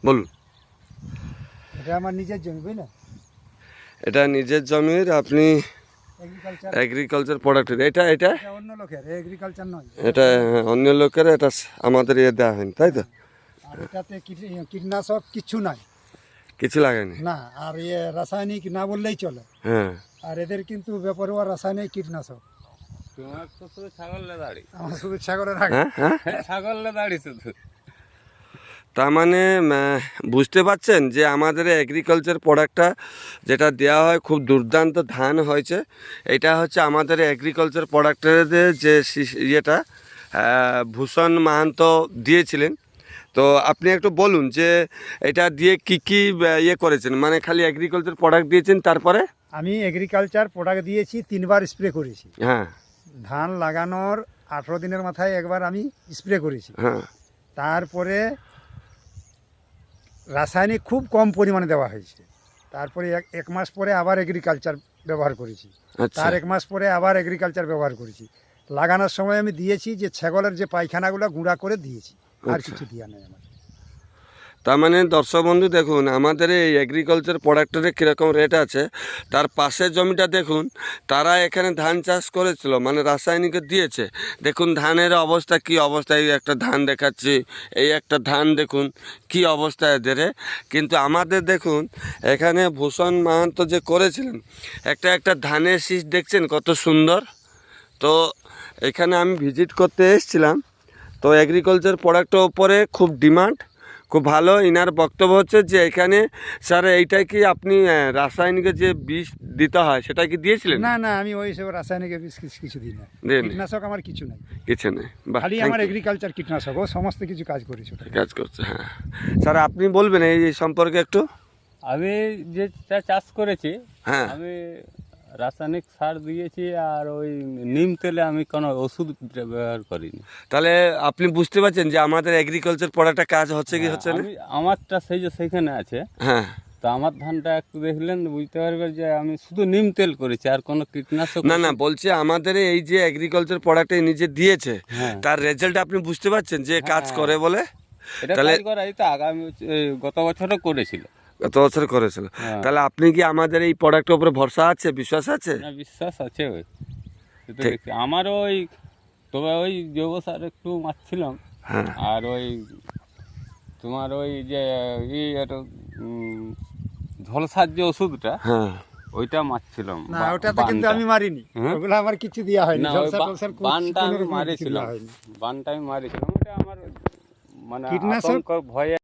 বলুন। এটা আমার নিজের জমি, বুঝলেন? এটা নিজের জমির, আপনি এগ্রিকালচার প্রোডাক্টের, এটা এটা অন্য লোকের, এগ্রিকালচার নয়। এটা অন্য লোকের, এটা আমাদের দেওয়া হয়নি, তাই তো? আর এটাতে কীটনাশক কিছু নাই, কিছু লাগেনি না। আর রাসায়নিক না বললেই চলে। হ্যাঁ। আর এদের কিন্তু বেপরোয়া রাসায়নিক কীটনাশক। তোমার তো শুধু ছাগলের দাড়ি, আমার শুধু ছাগলের আগে। হ্যাঁ, ছাগলের দাড়ি শুধু। তার মানে বুঝতে পারছেন যে আমাদের এগ্রিকালচার প্রোডাক্টটা যেটা দেওয়া হয়, খুব দুর্দান্ত ধান হয়েছে। এটা হচ্ছে আমাদের এগ্রিকালচার প্রোডাক্টের যে ইয়েটা ভূষণ মাহান্ত দিয়েছিলেন। তো আপনি একটু বলুন যে এটা দিয়ে কি কি ইয়ে করেছেন, মানে খালি এগ্রিকালচার প্রোডাক্ট দিয়েছেন, তারপরে? আমি এগ্রিকালচার প্রোডাক্ট দিয়েছি, 3বার স্প্রে করেছি। হ্যাঁ। ধান লাগানোর 18 দিনের মাথায় একবার আমি স্প্রে করেছি। হ্যাঁ। তারপরে রাসায়নিক খুব কম পরিমাণে দেওয়া হয়েছে। তারপরে এক মাস পরে আবার এগ্রিকালচার ব্যবহার করেছি। আচ্ছা। তার এক মাস পরে আবার এগ্রিকালচার ব্যবহার করেছি। লাগানোর সময় আমি দিয়েছি যে ছাগলের যে পায়খানাগুলো গুঁড়া করে দিয়েছি, আর কিছু দেওয়া নেই আমার। তার মানে দর্শক বন্ধু দেখুন, আমাদের এই এগ্রিকালচার প্রোডাক্টের কীরকম রেট আছে। তার পাশের জমিটা দেখুন, তারা এখানে ধান চাষ করেছিল, মানে রাসায়নিক দিয়েছে। দেখুন ধানের অবস্থা কি অবস্থা, এই একটা ধান দেখাচ্ছি, এই একটা ধান দেখুন কি অবস্থা এদের। কিন্তু আমাদের দেখুন এখানে ভূষণ মাহান্ত যে করেছিলেন, একটা একটা ধানের শীষ দেখছেন কত সুন্দর। তো এখানে আমি ভিজিট করতে এসেছিলাম। তো এগ্রিকালচার প্রোডাক্টের ওপরে খুব ডিমান্ড, খুব ভালো। ইনার বক্তব্য হচ্ছে যে এখানে স্যার এইটাই কি আপনি রাসায়নিকের যে বিষ দিতে হয় সেটা কি দিয়েছিলেন? না না, আমি ওই সব রাসায়নিকের কিছু দিই না। কীটনাশক আমার কিছু নাই, কিছু নেই, খালি আমার এগ্রিকালচার কীটনাশক, ও সমস্ত কিছু কাজ করেছে, কাজ করছে। হ্যাঁ স্যার, আপনি বলবেন এই সম্পর্কে একটু? আমি যেটা চাষ করেছি, হ্যাঁ। আমি রাসায়নিক সার দিয়েছি, আর ওই নিম তেলে আমি কোনো ওষুধ ব্যবহার করিনি। তাহলে আপনি বুঝতে পারছেন যে আমাদের এগ্রিকালচার প্রোডাক্টটা কাজ হচ্ছে কি হচ্ছে না? আমারটা সেই যে সেইখানে আছে। হ্যাঁ। তো আমার ধানটা একটু দেখলেন বুঝতে পারবেন যে আমি শুধু নিম তেল করেছি, আর কোনো কীটনাশক না না, বলছি আমাদের এই যে এগ্রিকালচার প্রোডাক্টে নিজে দিয়েছে, হ্যাঁ, তার রেজাল্ট আপনি বুঝতে পারছেন যে কাজ হ্যাঁ, করে বলে? এটা তাহলে কাজ করা এই তো আগামী গত বছরও করেছিল। গত বছর করেছিল। হ্যাঁ। তাহলে আপনি কি আমাদের এই প্রোডাক্টের উপরে ভরসা আছে, বিশ্বাস আছে? না, বিশ্বাস আছে। ওই এটা ঠিক। দেখছি আমারও ওই, তবে ওই জৈব সার একটু মারছিলাম। হ্যাঁ। আর ওই তোমার ওই যে ঝলসার যে ওষুধটা, হ্যাঁ, ওইটা মারছিলাম। না ওটাতে কিন্তু আমি মারিনি, ওগুলো আমার কিছু দেওয়া হয়নি। বানটা আমি মারিছিলাম, বানটা আমি মারিছিলাম। ওটা আমার মানে কীটনাশক আতঙ্ক ভয়ে